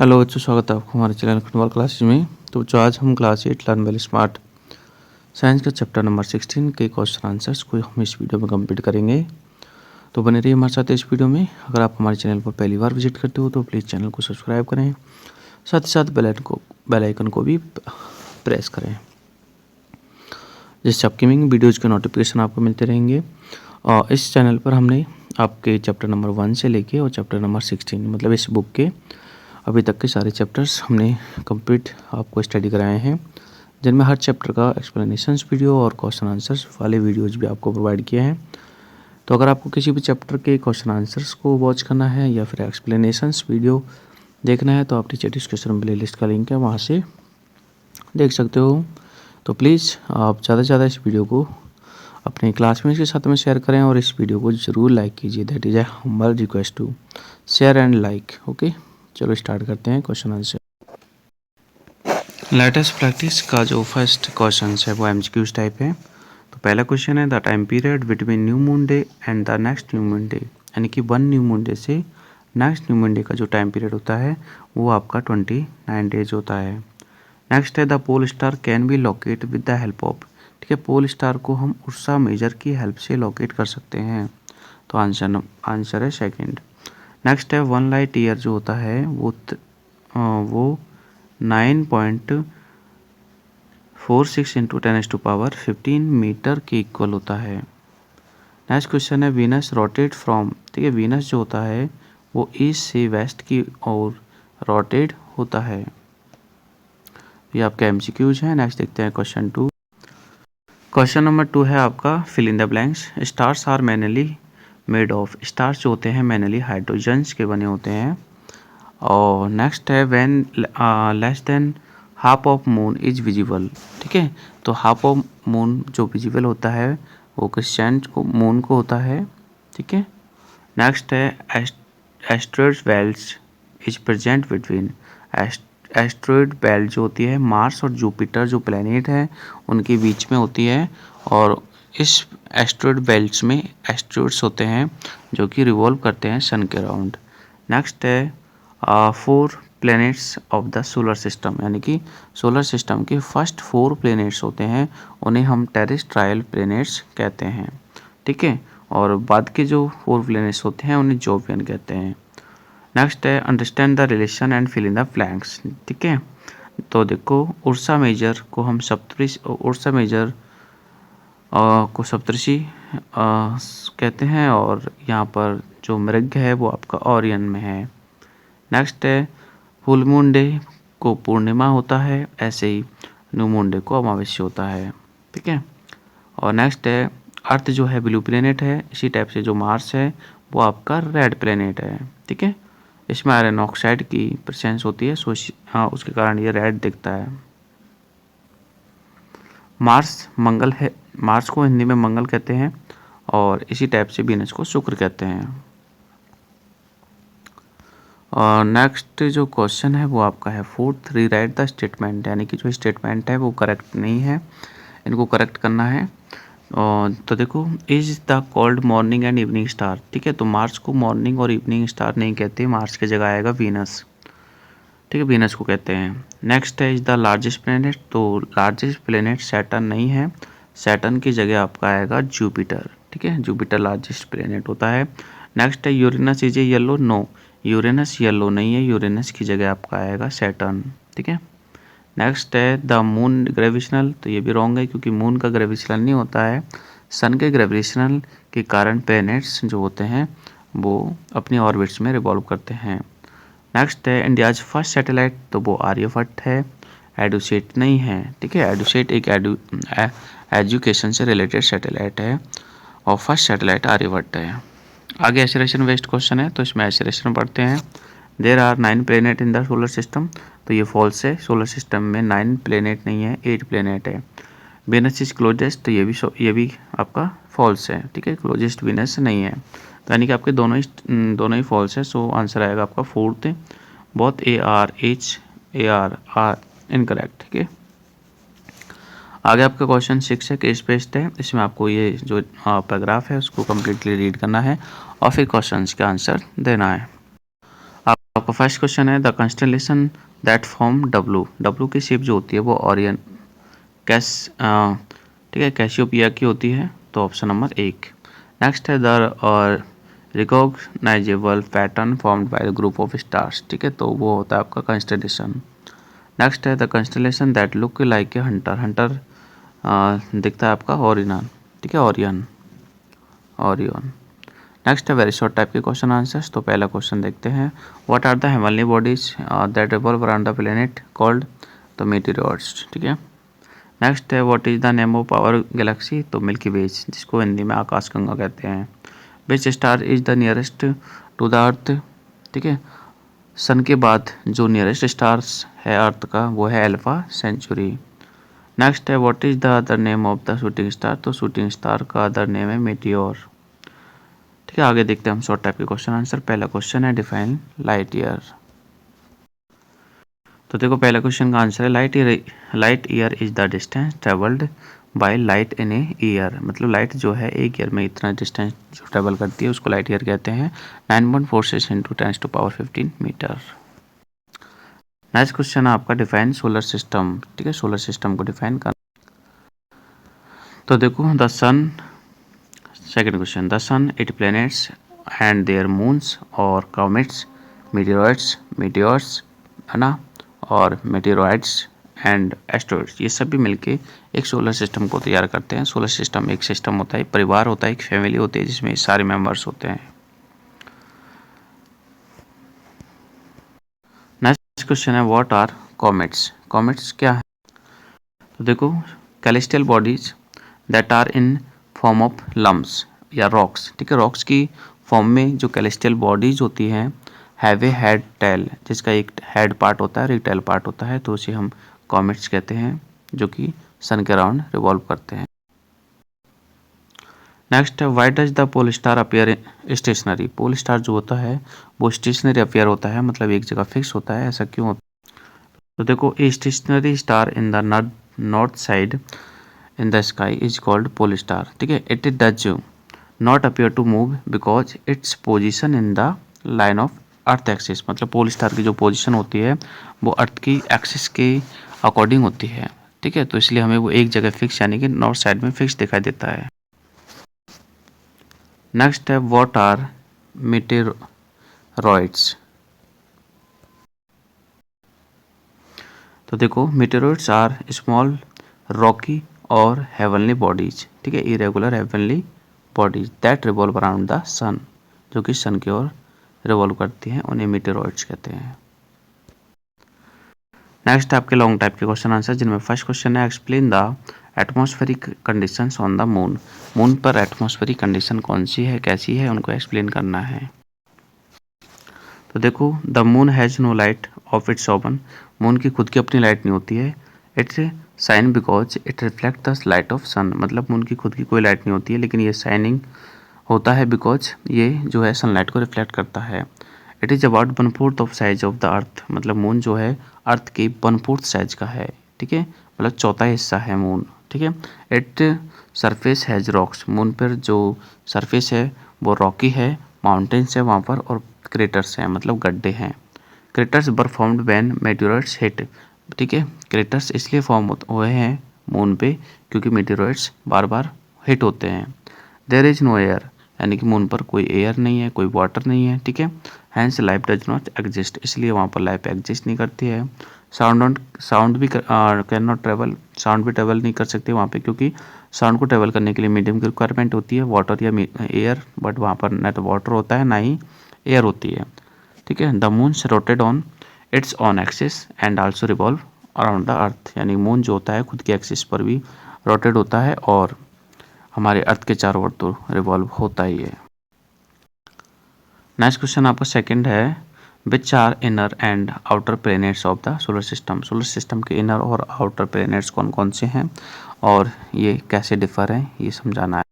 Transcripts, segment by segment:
Hello बच्चों, स्वागत है आपको हमारे चैनल फुटबॉल क्लासेस में। तो बच्चों, आज हम class 8 learn well smart science का चैप्टर नंबर 16 के क्वेश्चन आंसर्स को हम इस वीडियो में कंप्लीट करेंगे। तो बने रहिए हमारे साथ इस वीडियो में। अगर आप हमारे चैनल पर पहली बार विजिट करते हो तो प्लीज़ चैनल को सब्सक्राइब करें, साथ ही साथ बेल आइकन को भी प्रेस करें, जिससे अपकमिंग वीडियोज़ के नोटिफिकेशन आपको मिलते रहेंगे। और इस चैनल पर हमने आपके चैप्टर नंबर 1 से लेके और चैप्टर नंबर 16 मतलब इस बुक के अभी तक के सारे चैप्टर्स हमने कंप्लीट आपको स्टडी कराए हैं, जिनमें हर चैप्टर का एक्सप्लेनेशंस वीडियो और क्वेश्चन आंसर्स वाले वीडियोज़ भी आपको प्रोवाइड किए हैं। तो अगर आपको किसी भी चैप्टर के क्वेश्चन आंसर्स को वॉच करना है या फिर एक्सप्लेनेशंस वीडियो देखना है तो आप नीचे डिस्क्रिप्शन प्ले लिस्ट का लिंक है, वहाँ से देख सकते हो। तो प्लीज़ आप ज़्यादा से ज़्यादा इस वीडियो को अपने क्लासमेट्स के साथ में शेयर करें और इस वीडियो को ज़रूर लाइक कीजिए। That is a humble request to share and like. Okay, चलो स्टार्ट करते हैं क्वेश्चन आंसर। लेटेस्ट प्रैक्टिस का जो फर्स्ट क्वेश्चन है वो एमसीक्यूज टाइप है। तो पहला क्वेश्चन है, the time period between new moon day and the next new moon day, यानी कि 1 न्यू मून डे से नेक्स्ट न्यू मून डे का जो टाइम पीरियड होता है वो आपका 29 डेज होता है। नेक्स्ट है, the pole star can be locate with the help of, ठीक है, पोल स्टार को हम उर्सा मेजर की हेल्प से लोकेट कर सकते हैं। तो आंसर है सेकंड। नेक्स्ट है, 1 लाइट ईयर जो होता है वो 9.46 इंटू 10⁻15 मीटर के इक्वल होता है। नेक्स्ट क्वेश्चन है, वीनस रोटेट फ्रॉम, ठीक है, वीनस जो होता है वो ईस्ट से वेस्ट की ओर रोटेट होता है। ये आपके एमसीक्यूज हैं। नेक्स्ट देखते हैं क्वेश्चन 2। क्वेश्चन नंबर 2 है आपका, fill in the blanks. Stars are mainly made of, stars जो होते हैं मैनली हाइड्रोजन्स के बने होते हैं। और नेक्स्ट है, when less than half of moon is visible, ठीक है, तो हाफ ऑफ मून जो विजिबल होता है वो क्रिस्टेंट को मून को होता है, ठीक है। नेक्स्ट है, asteroid belts is present between, asteroid belt जो होती है मार्स और जुपिटर जो प्लेनेट है उनके बीच में होती है। और इस एस्ट्रॉयड बेल्ट्स में एस्ट्रॉयड्स होते हैं जो कि रिवॉल्व करते हैं सन के अराउंड। नेक्स्ट है, 4 planets of the solar system, यानी कि सोलर सिस्टम के फर्स्ट 4 प्लैनेट्स होते हैं उन्हें हम टेरेस्ट्रायल प्लैनेट्स कहते हैं, ठीक है। और बाद के जो 4 प्लैनेट्स होते हैं उन्हें जोवियन कहते हैं। नेक्स्ट है, understand the relation and fill in the blanks, ठीक है। तो देखो, उर्सा मेजर को हम उर्सा मेजर को सप्तऋषि कहते हैं, और यहाँ पर जो मृग है वो आपका ओरियन में है। नेक्स्ट है, फुल मून डे को पूर्णिमा होता है, ऐसे ही न्यू मून डे को अमावस्या होता है, ठीक है। और नेक्स्ट है, अर्थ जो है ब्लू प्लेनेट है, इसी टाइप से जो मार्स है वो आपका रेड प्लेनेट है, ठीक है। इसमें आयरन ऑक्साइड की प्रेजेंस होती है, सो उसके कारण ये रेड दिखता है। मार्स मंगल है, मार्स को हिंदी में मंगल कहते हैं, और इसी टाइप से वीनस को शुक्र कहते हैं। और नेक्स्ट जो क्वेश्चन है वो आपका है, 4th रीराइट द स्टेटमेंट, यानी कि जो स्टेटमेंट है वो करेक्ट नहीं है, इनको करेक्ट करना है। तो देखो, is the called morning and evening star, ठीक है, तो मार्स को मॉर्निंग और इवनिंग स्टार नहीं कहते, मार्स की जगह आएगा वीनस, ठीक है, वीनस को कहते हैं। नेक्स्ट है, इज द लार्जेस्ट प्लेनेट, तो लार्जेस्ट प्लेनेट सैटर्न नहीं है, सैटर्न की जगह आपका आएगा जुपिटर, ठीक है, जुपिटर लार्जेस्ट प्लेनेट होता है। नेक्स्ट है, Uranus is a yellow, no, Uranus yellow नहीं है, यूरेनस की जगह आपका आएगा सैटर्न, ठीक है। नेक्स्ट है, द मून ग्रेविटेशनल, तो ये भी रॉन्ग है क्योंकि मून का ग्रेविटेशनल नहीं होता है, सन के ग्रेविटेशनल के कारण प्लैनेट्स जो होते हैं वो अपनी ऑर्बिट्स में रिवॉल्व करते हैं। नेक्स्ट है, इंडियाज फर्स्ट सैटेलाइट, तो वो आर्यभट्ट है, एडुसेट नहीं है, ठीक है, एडुसेट एक एजुकेशन से रिलेटेड सैटेलाइट है और फर्स्ट सैटेलाइट आर्यभट्ट है। आगे एसरेशन वेस्ट क्वेश्चन है, तो इसमें एसरेशन पढ़ते हैं। There are 9 planet in the solar system, तो ये फॉल्स है, सोलर सिस्टम में 9 प्लेनेट नहीं है, 8 प्लेनेट है। वीनस इज क्लोजेस्ट, तो ये भी आपका फॉल्स है, ठीक है, क्लोजेस्ट वीनस नहीं है, तो यानी कि आपके दोनों ही फॉल्स है। सो आंसर आएगा आपका 4th, बहुत AR इनकरेक्ट, ठीक है। आगे आपका क्वेश्चन 6 है, केस बेस्ड है, इसमें आपको ये जो पैराग्राफ है उसको कम्प्लीटली रीड करना है और फिर क्वेश्चन का आंसर देना है। आपका आपका फर्स्ट क्वेश्चन है the constellation that form W, W की शेप जो होती है वो ओरियन ठीक है कैसियोपिया की होती है, तो ऑप्शन नंबर 1। नेक्स्ट है the recognizable pattern formed by the group of stars, ठीक है, तो वो होता है आपका कंस्टेलेशन। नेक्स्ट है the constellation that look like a hunter, hunter दिखता है आपका ओरियन, ठीक है, ओरियन, ओरियन। नेक्स्ट है वेरी शॉर्ट टाइप के क्वेश्चन आंसर्स, तो पहला क्वेश्चन देखते हैं what are the heavenly bodies that revolve around the planet called, तो मीटियोर्स, ठीक है। नेक्स्ट है what is the name of our galaxy, तो मिल्की वेज, जिसको हिंदी में आकाशगंगा कहते हैं। Which star is the nearest to the earth, ठीक है, सन के बाद जो नियरेस्ट स्टार्स है अर्थ का वो है अल्फा सेंचुरी। नेक्स्ट है what is the other name of the shooting star, तो शूटिंग स्टार का अदर नेम है मेटियोर, ठीक है। आगे देखते हैं हम शॉर्ट टाइप के क्वेश्चन आंसर। पहला क्वेश्चन है डिफाइन लाइट ईयर, तो देखो पहला क्वेश्चन का आंसर है light year is the distance travelled by light in a year, मतलब लाइट जो है एक ईयर में इतना डिस्टेंस जो ट्रेवल करती है उसको लाइट ईयर कहते हैं। 9.46 इंटू 10⁻15 मीटर। नेक्स्ट क्वेश्चन है आपका डिफाइन सोलर सिस्टम, ठीक है, सोलर सिस्टम को डिफाइन कर, तो देखो the sun, second question the sun, it planets and their moons और कॉमेट्स, मीटियोर्स है ना, और मेटेरॉइड्स एंड एस्ट्रॉइड्स, ये सब भी मिलके एक सोलर सिस्टम को तैयार करते हैं। सोलर सिस्टम एक सिस्टम होता है, परिवार होता है, एक फैमिली होती है जिसमें सारे मेंबर्स होते हैं। नेक्स्ट क्वेश्चन है व्हाट आर कॉमेट्स, कॉमेट्स क्या है, तो देखो celestial bodies that are in form of lumps या रॉक्स, ठीक है, रॉक्स की फॉर्म में जो कैलेस्टियल बॉडीज होती हैं हैव ए हेड टेल, जिसका एक हेड पार्ट होता है और एक टेल पार्ट होता है, तो उसे हम कॉमेट्स कहते हैं जो कि सन के अराउंड रिवॉल्व करते हैं। नेक्स्ट है why does the pole star appear stationary, pole star जो होता है वो स्टेशनरी अपीयर होता है, मतलब एक जगह फिक्स होता है, ऐसा क्यों होता है, तो देखो a stationary star in the north side in the sky is called pole star, ठीक है। It does not appear to move because its position in the line of earth axis, मतलब पोल स्टार की जो position होती है वो अर्थ की axis के अकॉर्डिंग होती है, ठीक है, तो इसलिए हमें वो एक जगह फिक्स यानी कि नॉर्थ साइड में फिक्स दिखाई देता है। नेक्स्ट है व्हाट आर मीटेरॉइड्स, तो देखो मीटेरॉइड्स आर स्मॉल रॉकी और हेवनली बॉडीज, ठीक है, irregular heavenly bodies that revolve around the sun, जो कि सन की ओर रिवॉल्व करती हैं, उन्हें मीटेरॉइड्स कहते हैं। नेक्स्ट आपके लॉन्ग टाइप के क्वेश्चन आंसर, जिनमें फर्स्ट क्वेश्चन है explain the atmospheric conditions on the moon, moon पर एटमॉस्फेरिक कंडीशन कौन सी है, कैसी है, उनको एक्सप्लेन करना है। तो देखो the moon has no light of its own, moon की खुद की अपनी लाइट नहीं होती है। Its shine because it reflect the light of sun, मतलब मून की खुद की कोई लाइट नहीं होती है लेकिन ये शाइनिंग होता है बिकॉज ये जो है सनलाइट को रिफ्लेक्ट करता है। It is about 1/4 of size of the earth, मतलब मून जो है अर्थ की 1/4 साइज का है, ठीक है, मतलब चौथा हिस्सा है मून, ठीक है। It surface has rocks, moon पर जो सरफेस है वो रॉकी है, माउंटेन्स है वहाँ पर, और क्रेटर्स हैं, मतलब गड्ढे हैं। Craters were formed when meteorites hit, ठीक है, क्रेटर्स इसलिए फॉर्म हुए हैं मून पे क्योंकि मेटेओराइट्स बार बार हिट होते हैं। देयर इज नो एयर, यानी कि मून पर कोई एयर नहीं है, कोई वाटर नहीं है, ठीक है। Hence life does not exist, इसलिए वहाँ पर लाइफ एग्जिस्ट नहीं करती है। साउंड भी कैन नॉट ट्रेवल, साउंड भी ट्रेवल नहीं कर सकते वहाँ पे क्योंकि साउंड को ट्रेवल करने के लिए मीडियम की रिक्वायरमेंट होती है, वाटर या एयर, बट वहाँ पर ना तो वाटर होता है ना ही एयर होती है, ठीक है। The moon rotated on its own axis and also revolve around the earth, यानी मून जो होता है खुद की एक्सिस पर भी रोटेट होता है और हमारे अर्थ के चारों ओर तो रिवॉल्व होता ही है। नेक्स्ट क्वेश्चन आपका सेकंड है which are inner and outer planets of the solar system, solar system के इनर और आउटर प्लैनेट्स कौन कौन से हैं और ये कैसे डिफर हैं ये समझाना है।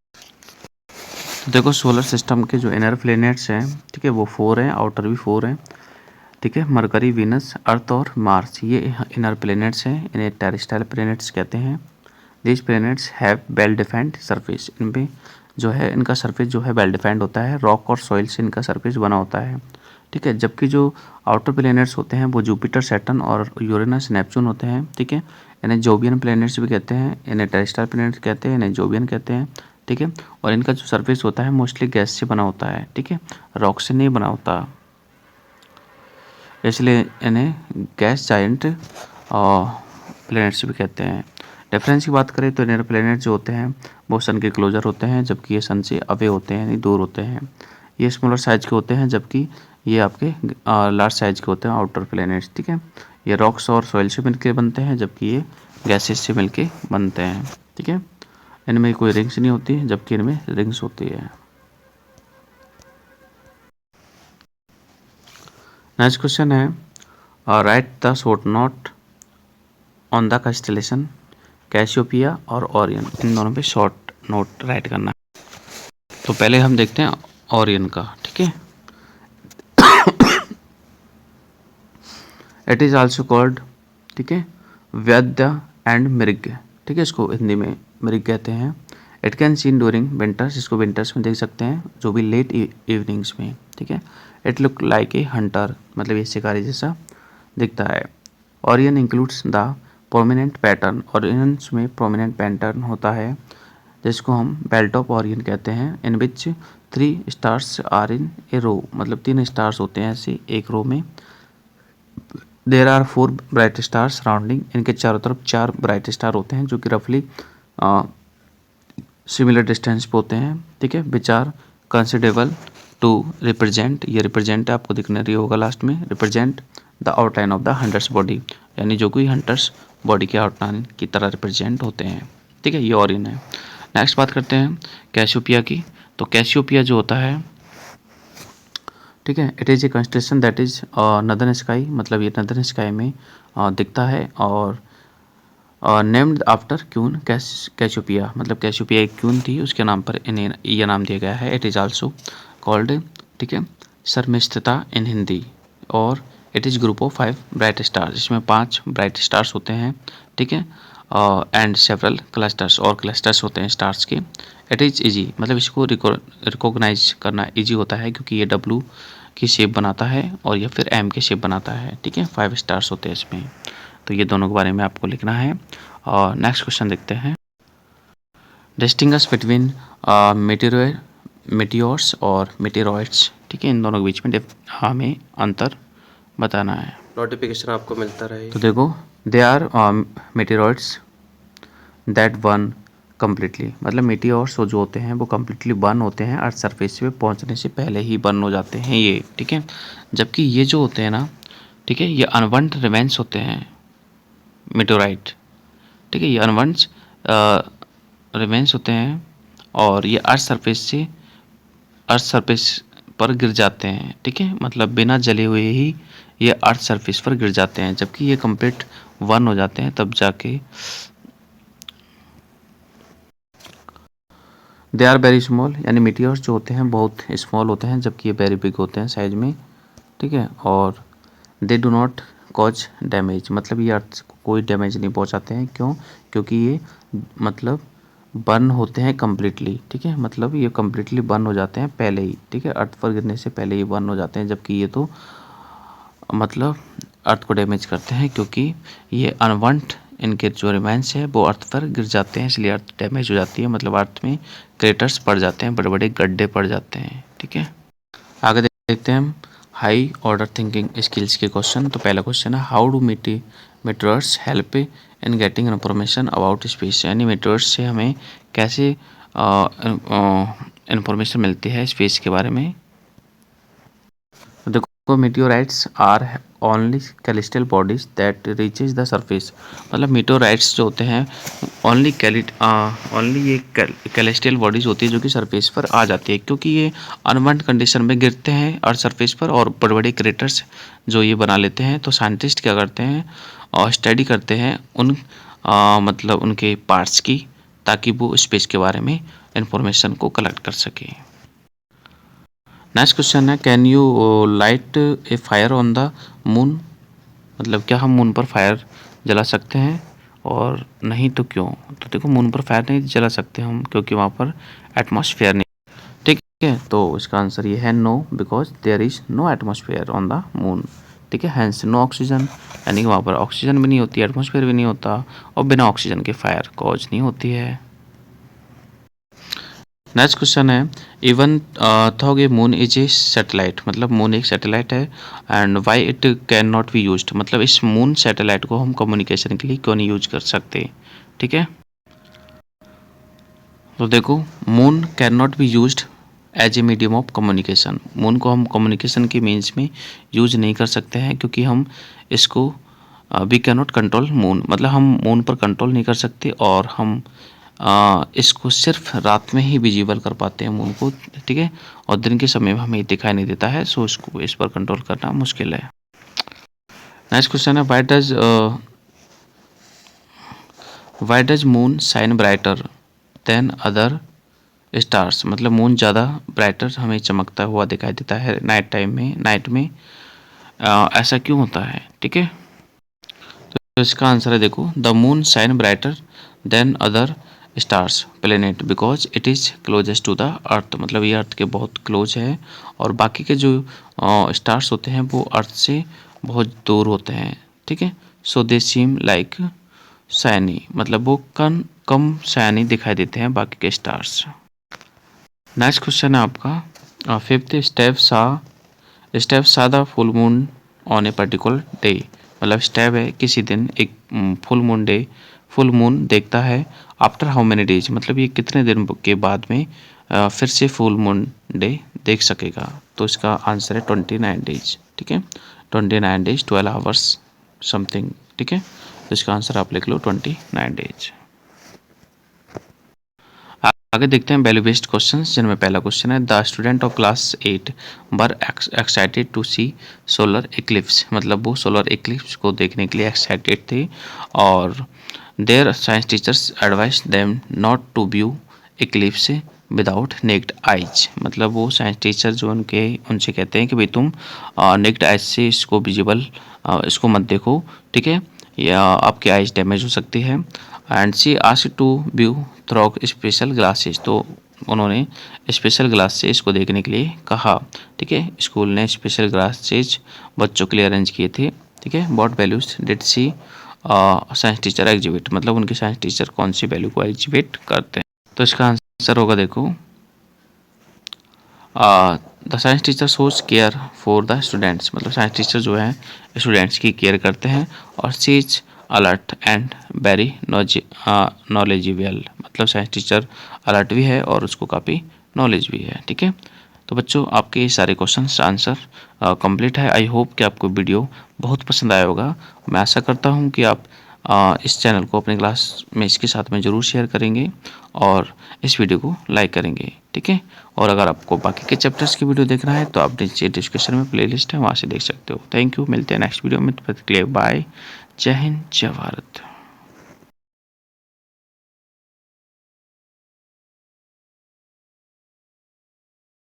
तो देखो सोलर सिस्टम के जो इनर प्लैनेट्स हैं, ठीक है, वो 4 हैं, आउटर भी 4 हैं, ठीक है। मरकरी, वीनस, अर्थ और मार्स ये इनर प्लैनेट्स हैं, इन्हें टेरेस्ट्रियल प्लैनेट्स कहते हैं। This planets have well defined surface, इनमें जो है इनका सरफेस जो है वेल डिफाइंड होता है, रॉक और सॉइल से इनका सरफेस बना होता है, ठीक है। जबकि जो आउटर प्लैनेट्स होते हैं वो जुपिटर, सैटर्न और यूरेनस, नेपच्यून होते हैं, ठीक है। इन्हें जोवियन प्लैनेट्स भी कहते हैं, इन्हें टेरेस्ट्रियल प्लैनेट्स कहते हैं, इन्हें जोवियन कहते हैं, ठीक है। और इनका जो सरफेस होता है मोस्टली गैस से बना होता है, ठीक है, रॉक से नहीं बना होता, इसलिए इन्हें गैस जायंट प्लैनेट्स भी कहते हैं। डिफरेंस की बात करें तो इनर प्लैनेट जो होते हैं वो सन के क्लोजर होते हैं, जबकि ये सन से अवे होते हैं, यानी दूर होते हैं। ये स्मॉलर साइज के होते हैं, जबकि ये आपके लार्ज साइज के होते हैं आउटर प्लैनेट्स, ठीक है। ये रॉक्स और सॉइल से मिलकर बनते हैं, जबकि ये गैसेस से मिलके बनते हैं, ठीक है। इनमें कोई रिंग्स नहीं होती, जबकि इनमें रिंग्स होती है। नेक्स्ट क्वेश्चन है, write the short note on the constellation Cassiopeia और ओरियन, इन दोनों पे शॉर्ट नोट राइट करना है। तो पहले हम देखते हैं ओरियन का, ठीक है। इट इज़ आल्सो कॉल्ड, ठीक है, वैद्य एंड मृग, ठीक है, इसको हिंदी में मृग कहते हैं। It can seen during winters, इसको विंटर्स में देख सकते हैं, जो भी लेट इवनिंग्स में, ठीक है। It look like a hunter, मतलब ये शिकारी जैसा दिखता है। Orion includes the prominent pattern, Orion's में प्रोमिनेंट पैटर्न होता है जिसको हम बेल्ट ऑफ ओरियन कहते हैं। इन विच 3 स्टार्स आर इन ए रो, मतलब 3 स्टार्स होते हैं ऐसे एक रो में। There are 4 bright stars surrounding, इनके चारों तरफ 4 ब्राइट स्टार होते हैं जो कि रफली सिमिलर डिस्टेंस पे होते हैं, ठीक है। Which are considerable to represent, ये रिप्रेजेंट आपको दिखने रही होगा लास्ट में, represent the outline of the hunter's body, यानी जो कोई हंटर्स बॉडी के आउटलाइन की तरह रिप्रेजेंट होते हैं, ठीक है। ये ओरियन है। नेक्स्ट बात करते हैं कैसियोपिया की। तो कैसियोपिया जो होता है, ठीक है, it is a constellation that is northern sky, मतलब ये नदर्न स्काई में दिखता है। और नेम्ड आफ्टर क्यून कैसियोपिया, मतलब कैसियोपिया एक क्यून थी, उसके नाम पर इन्हें यह नाम दिया गया है। इट इज़ आल्सो कॉल्ड, ठीक है, सर्मिष्ठता इन हिंदी। और it is group of 5 bright stars, इसमें 5 ब्राइट स्टार्स होते हैं, ठीक है। एंड सेवरल क्लस्टर्स, और क्लस्टर्स होते हैं स्टार्स के। इट इज़ ईजी, मतलब इसको रिकॉग्नाइज करना ईजी होता है क्योंकि ये डब्लू की शेप बनाता है और या फिर एम की शेप बनाता है, ठीक है। 5 स्टार्स होते हैं इसमें, तो ये दोनों के बारे में आपको लिखना है। और नेक्स्ट क्वेश्चन देखते हैं, डिस्टिंग्विश बिटवीन मेटियोर्स और मेटेरॉइड्स, ठीक है, इन दोनों के बीच में हमें अंतर बताना है। नोटिफिकेशन आपको मिलता रहे। तो देखो, they are meteoroids that burn completely, मतलब मेटियोर्स जो होते हैं वो कम्प्लीटली बर्न होते हैं, अर्थ सरफेस पे पहुंचने से पहले ही बर्न हो जाते हैं ये, ठीक है। जबकि ये जो होते हैं ना, ठीक है, ये अनबर्न्ड रिमेन्स होते हैं मेटेराइट, ठीक है, ये अनबर्न्ड रिमेन्स होते हैं और ये अर्थ सरफेस पर गिर जाते हैं, ठीक है, मतलब बिना जले हुए ही ये अर्थ सरफेस पर गिर जाते हैं। जबकि ये कंप्लीट बर्न हो जाते हैं तब जाके। दे आर वेरी स्मॉल, यानी मीटियोर्स जो होते हैं बहुत स्मॉल होते हैं, जबकि ये वेरी बिग होते हैं साइज में, ठीक है। और they do not cause damage, मतलब ये अर्थ को कोई डैमेज नहीं पहुंचाते हैं। क्यों? क्योंकि ये मतलब बर्न होते हैं कम्प्लीटली, ठीक है, मतलब ये कम्प्लीटली बर्न हो जाते हैं पहले ही, ठीक है, अर्थ पर गिरने से पहले ही बर्न हो जाते हैं। जबकि ये तो मतलब अर्थ को डैमेज करते हैं क्योंकि ये अनवांट इनके जो रिमाइंस है वो अर्थ पर गिर जाते हैं, इसलिए अर्थ डैमेज हो जाती है, मतलब अर्थ में क्रेटर्स पड़ जाते हैं, बड़े बड़े गड्ढे पड़ जाते हैं, ठीक है। आगे देखते हैं हम हाई ऑर्डर थिंकिंग स्किल्स के क्वेश्चन। तो पहला क्वेश्चन है, how do materials help in getting information about space, यानी मेटेरियल्स से हमें कैसे इन्फॉर्मेशन मिलती है स्पेस के बारे में। देखो, meteorites are only celestial bodies that reaches the surface, मतलब मेटेओराइट्स जो होते हैं ओनली ये कैलिस्टल बॉडीज होती है जो कि सरफेस पर आ जाती है, क्योंकि ये अनबर्न्ड कंडीशन में गिरते हैं अर्थ सरफेस पर और बड़े बड़े क्रेटर्स जो ये बना लेते हैं। तो साइंटिस्ट क्या करते हैं और स्टडी करते हैं उन मतलब उनके पार्ट्स की, ताकि वो स्पेस के बारे में इंफॉर्मेशन को कलेक्ट कर सकें। नेक्स्ट क्वेश्चन है, can you light A fire on the moon, मतलब क्या हम मून पर फायर जला सकते हैं, और नहीं तो क्यों? तो देखो, मून पर फायर नहीं जला सकते हम क्योंकि वहाँ पर एटमॉस्फेयर नहीं, ठीक ठीक है, तो इसका आंसर ये है no, because there is no atmosphere on the moon. ठीक है, हैंस नो ऑक्सीजन, यानी कि वहाँ पर ऑक्सीजन भी नहीं होती, एटमॉस्फेयर भी नहीं होता, और बिना ऑक्सीजन के फायर कॉज नहीं होती है। नेक्स्ट क्वेश्चन है, even though a moon is a satellite, मतलब मून एक सैटेलाइट है, and why it can not be used, मतलब इस मून सैटेलाइट को हम कम्युनिकेशन के लिए क्यों नहीं यूज कर सकते। ठीक है, तो देखो, moon can not be used as a medium of communication, moon को हम कम्युनिकेशन के मीन्स में यूज नहीं कर सकते हैं, क्योंकि हम इसको we can not control moon, मतलब हम मून पर कंट्रोल नहीं कर सकते, और हम इसको सिर्फ रात में ही विजिबल कर पाते हैं मून को। ठीक है, और दिन के समय में हमें दिखाई नहीं देता है, सो इसको इस पर कंट्रोल करना मुश्किल है। नेक्स्ट क्वेश्चन है, why does moon shine brighter than other stars, मतलब मून ज़्यादा ब्राइटर हमें चमकता हुआ दिखाई देता है नाइट में ऐसा क्यों होता है। ठीक है, तो इसका आंसर है, देखो, the moon shine brighter than other stars planet because it is closest to the earth, मतलब ये अर्थ के बहुत क्लोज है, और बाकी के जो स्टार्स होते हैं वो अर्थ से बहुत दूर होते हैं। ठीक है, सो दे सीम लाइक शाइनी, मतलब वो कम शाइनी दिखाई देते हैं बाकी के स्टार्स। नेक्स्ट क्वेश्चन है आपका, फिफ्थ स्टेप सा the full moon on a particular day, मतलब स्टेप है किसी दिन एक फुल मून देखता है, आफ्टर हाउ मेनी डेज, मतलब ये कितने दिन के बाद में फिर से फुल मून डे देख सकेगा। तो इसका आंसर है 29 डेज। ठीक है, 29 डेज 12 आवर्स समथिंग। ठीक है, तो इसका आंसर आप लिख लो 29 डेज। आगे देखते हैं वैल्यू बेस्ड क्वेश्चंस, जिनमें पहला क्वेश्चन है, the student of class 8 were excited to see solar eclipse, मतलब वो सोलर इक्लिप्स को देखने के लिए एक्साइटेड थे, और their science teachers advice them not to view eclipse without naked eyes, मतलब वो साइंस टीचर जो उनसे कहते हैं कि भाई तुम नेक्ड आइज से इसको मत देखो। ठीक है, या आपकी आइज डैमेज हो सकती है। And she asked to view through special glasses, तो उन्होंने स्पेशल ग्लास से इसको देखने के लिए कहा। ठीक है, स्कूल ने स्पेशल ग्लासेज बच्चों के लिए अरेंज किए थे। ठीक है, what values did she science teacher exhibit, मतलब उनके साइंस टीचर कौन सी वैल्यू को एग्जिबिट करते हैं। तो इसका आंसर होगा, देखो, the science teacher shows care for the students, मतलब साइंस टीचर जो है स्टूडेंट्स की केयर करते हैं, और she is alert and very knowledgeable, मतलब साइंस टीचर अलर्ट भी है और उसको काफ़ी नॉलेज भी है। ठीक है, तो बच्चों, आपके ये सारे क्वेश्चंस आंसर कंप्लीट है। आई होप कि आपको वीडियो बहुत पसंद आया होगा। मैं आशा करता हूँ कि आप इस चैनल को अपने क्लास में इसके साथ में ज़रूर शेयर करेंगे, और इस वीडियो को लाइक करेंगे। ठीक है, और अगर आपको बाकी के चैप्टर्स की वीडियो देखना है तो आप नीचे डिस्क्रिप्शन में प्लेलिस्ट है, वहाँ से देख सकते हो। थैंक यू, मिलते हैं नेक्स्ट वीडियो में, तब तक के लिए बाय, जय हिंद, जय भारत।